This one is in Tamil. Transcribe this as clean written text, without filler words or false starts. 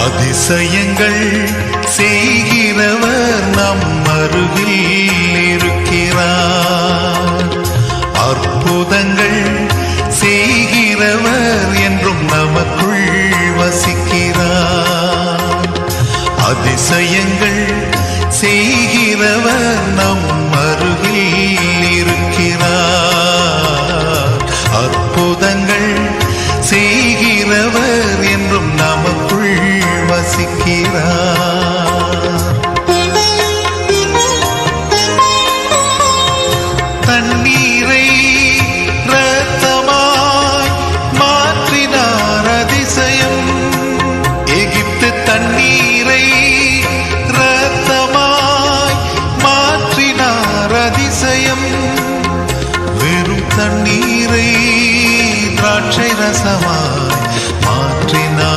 அதிசயங்கள் செய்கிறவர் நம் அருகில் இருக்கிறார். அற்புதங்கள் செய்கிறவர் என்றும் நமக்குள் வசிக்கிறார். அதிசயங்கள் செய்கிறவர் நம் அருகில் இருக்கிறார். அற்புதங்கள் செய்கிறவர் என்றும் நமக்குள் வசிக்கிறார். தண்ணீரை இரத்தமாய் மாற்றினார் அதிசயம். எகிப்து தண்ணீரை இரத்தமாய் மாற்றினார் அதிசயம். வெறும் தண்ணீரை திராட்சை ரசமாய்